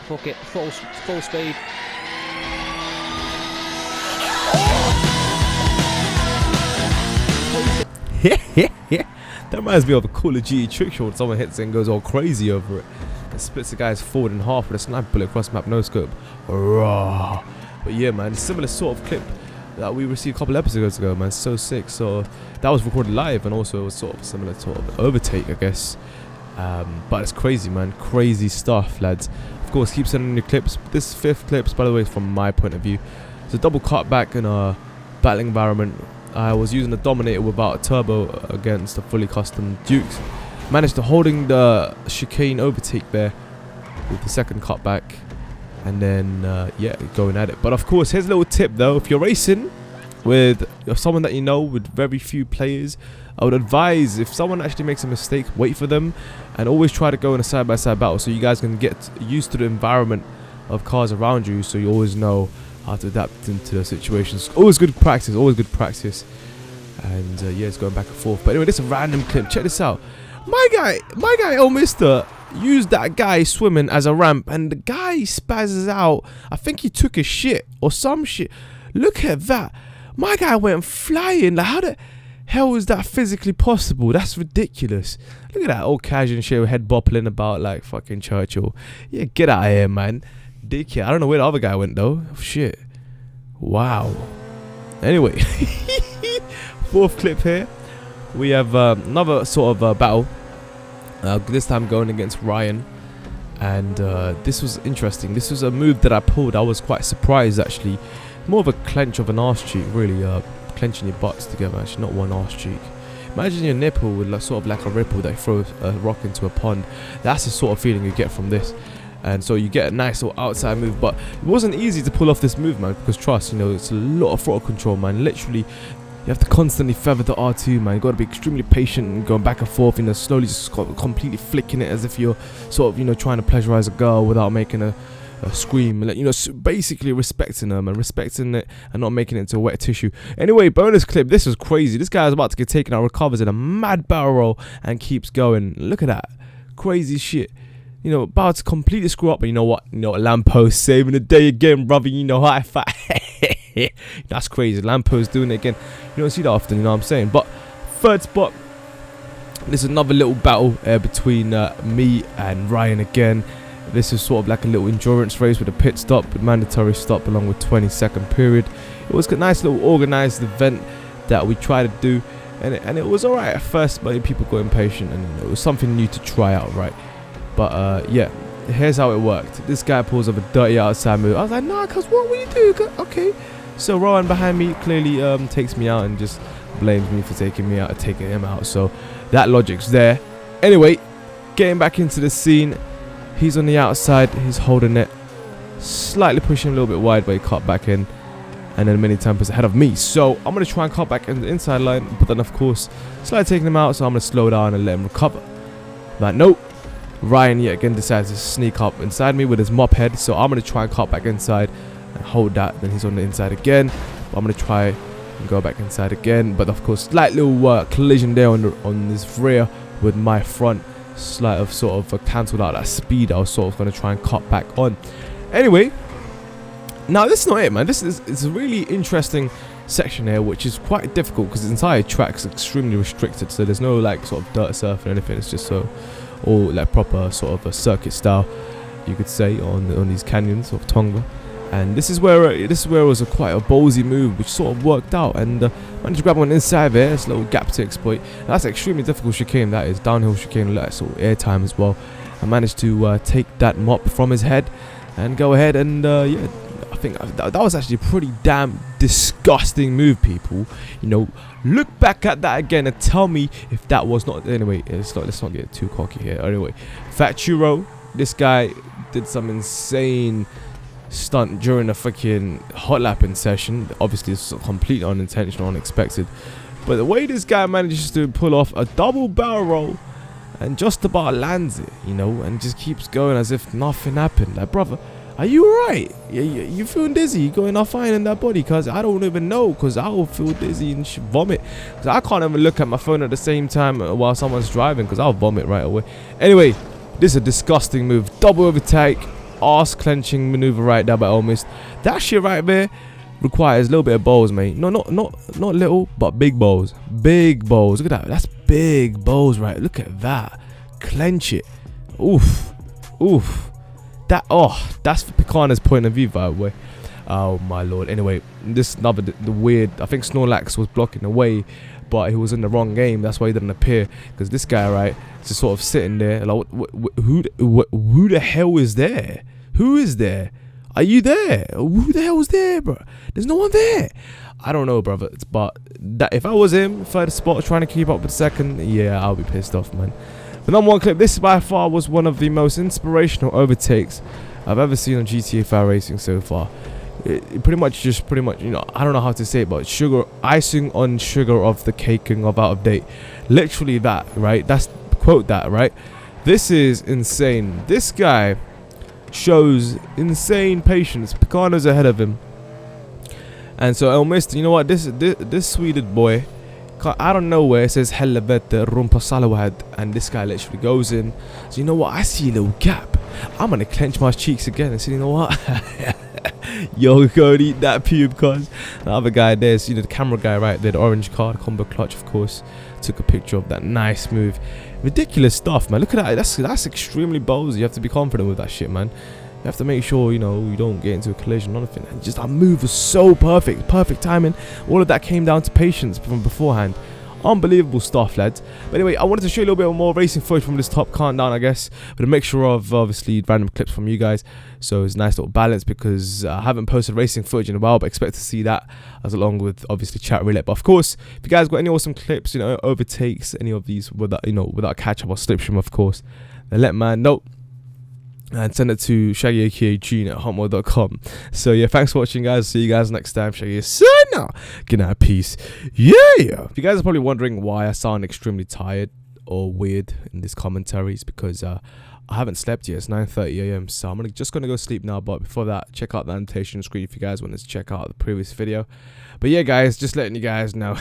fuck it, full speed. That reminds me of a Call of Duty trick shot. Someone hits it and goes all crazy over it. It splits the guy's forward in half with a sniper bullet across map, no scope. Raw. But yeah, man, similar sort of clip that we received a couple episodes ago, man. So sick. So that was recorded live, and also it was sort of similar sort of overtake, I guess. But it's crazy, man. Crazy stuff, lads. Of course, keep sending your clips. This fifth clips, by the way, from my point of view, it's a double cutback in a battling environment. I was using a Dominator without a turbo against a fully custom Dukes. Managed to holding the chicane overtake there with the second cutback, and then yeah, going at it. But of course, here's a little tip though: if you're racing with someone that you know with very few players, I would advise, if someone actually makes a mistake, wait for them and always try to go in a side-by-side battle, so you guys can get used to the environment of cars around you, so you always know how to adapt into the situations. Always good practice, always good practice. And yeah, it's going back and forth. But anyway, this is a random clip. Check this out. My guy, oh mister, used that guy swimming as a ramp, and the guy spazzes out. I think he took a shit or some shit. Look at that. My guy went flying. Like, how the hell is that physically possible? That's ridiculous. Look at that old casual shit, head boppling about like fucking Churchill. Yeah, get out of here, man. Dickhead. I don't know where the other guy went though. Oh, shit. Wow. Anyway, fourth clip here. We have another sort of battle. This time going against Ryan. And this was interesting. This was a move that I pulled. I was quite surprised actually. More of a clench of an arse cheek, really. Clenching your butts together, actually, not one arse cheek. Imagine your nipple with like, sort of like a ripple that throws a rock into a pond. That's the sort of feeling you get from this. And so you get a nice little outside move, but it wasn't easy to pull off this move, man, because trust, you know, it's a lot of throttle control, man. Literally, you have to constantly feather the R2, man. You got to be extremely patient and going back and forth, you know, slowly just completely flicking it as if you're sort of, you know, trying to pleasurize a girl without making a scream, you know, basically respecting them and respecting it and not making it into wet tissue. Anyway, bonus clip. This was crazy. This guy is about to get taken out, recovers in a mad barrel roll and keeps going. Look at that, crazy shit. You know, about to completely screw up, but you know what? You know, lamppost saving the day again, brother. You know, high five. That's crazy. Lamppost doing it again. You don't see that often, you know what I'm saying? But third spot. This is another little battle between me and Ryan again. This is sort of like a little endurance race with a pit stop, with mandatory stop along with 20-second period. It was a nice little organized event that we tried to do, and it was alright at first, but people got impatient, and it was something new to try out, right? But yeah, here's how it worked. This guy pulls up a dirty outside move. I was like, nah, cuz what will you do? Okay. So Rowan behind me clearly takes me out and just blames me for taking me out and taking him out. So that logic's there. Anyway, getting back into the scene. He's on the outside, he's holding it, slightly pushing a little bit wide, but he cut back in, and then many times ahead of me. So I'm going to try and cut back in the inside line, but then of course, slightly taking him out, so I'm going to slow down and let him recover. But nope, Ryan yet again decides to sneak up inside me with his mop head, so I'm going to try and cut back inside and hold that. Then he's on the inside again, but I'm going to try and go back inside again, but of course, slight little collision there on this rear with my front. Slight of sort of cancelled out that speed I was sort of going to try and cut back on. Anyway, now this is not it, man. This is it's a really interesting section here, which is quite difficult because the entire track's extremely restricted, so there's no like sort of dirt surf or anything. It's just so all like proper sort of a circuit style, you could say, on these canyons of Tonga. And this is where it was quite a ballsy move, which sort of worked out, and managed to grab one inside there. It's a little gap to exploit. That's extremely difficult chicane. That is downhill chicane, like sort of airtime as well. I managed to take that mop from his head and go ahead and yeah, I think that was actually a pretty damn disgusting move, people. You know, look back at that again and tell me if that was not. Anyway, let's not get too cocky here. Anyway, Fat Churro, this guy did some insane stunt during a freaking hot lapping session. Obviously it's completely unintentional, unexpected, but the way this guy manages to pull off a double barrel roll and just about lands it, you know, and just keeps going as if nothing happened. Like, brother, are you alright? You feeling dizzy? You got enough iron in that body? Because I don't even know, because I will feel dizzy and vomit, because I can't even look at my phone at the same time while someone's driving, because I'll vomit right away. Anyway, this is a disgusting move. Double overtake. arse clenching maneuver right there by Almost. That shit right there requires a little bit of balls, mate. No, not little, but big balls. Big balls. Look at that. That's big balls, right? Look at that. Clench it. Oof. Oof. That, oh, that's Picana's point of view, by the way. Oh my lord. Anyway, this another the weird. I think Snorlax was blocking away, but he was in the wrong game. That's why he didn't appear. Because this guy, right, is just sort of sitting there. Like, who the hell is there? Who is there? Are you there? Who the hell is there, bro? There's no one there. I don't know, brother. But that, if I was him, third spot, trying to keep up with second, yeah, I'll be pissed off, man. The number one clip. This by far was one of the most inspirational overtakes I've ever seen on GTA 5 Racing so far. It pretty much, you know, I don't know how to say it, but sugar, icing on sugar of the caking of out of date. Literally that, right? That's, quote that, right? This is insane. This guy shows insane patience. Picano's ahead of him. And so Almost, you know what, this Swedish boy, out of nowhere, says helvete rumpa salawad, and this guy literally goes in. So you know what, I see a little gap. I'm gonna clench my cheeks again and say, you know what, yo, go and eat that pube, cuz. The other guy there's, you know, the camera guy right there, the orange card, combo clutch, of course, took a picture of that. Nice move. Ridiculous stuff, man. Look at that. That's extremely ballsy. You have to be confident with that shit, man. You have to make sure, you know, you don't get into a collision or anything. And just that move was so perfect. Perfect timing. All of that came down to patience from beforehand. Unbelievable stuff, lads. But anyway, I wanted to show you a little bit more racing footage from this top countdown, I guess, with a mixture of obviously random clips from you guys. So it's a nice little balance, because I haven't posted racing footage in a while, but expect to see that as along with obviously chat roulette. But of course, if you guys got any awesome clips, you know, overtakes, any of these without, you know, without catch up or slip stream, of course, then let man know. And send it to shaggy@hotmail.com. So yeah, thanks for watching, guys. See you guys next time. Shaggy, sign. Good night, peace. Yeah. If you guys are probably wondering why I sound extremely tired or weird in this commentary, it's because I haven't slept yet. It's 9:30 AM, so I'm just gonna go sleep now. But before that, check out the annotation screen if you guys want to check out the previous video. But yeah, guys, just letting you guys know.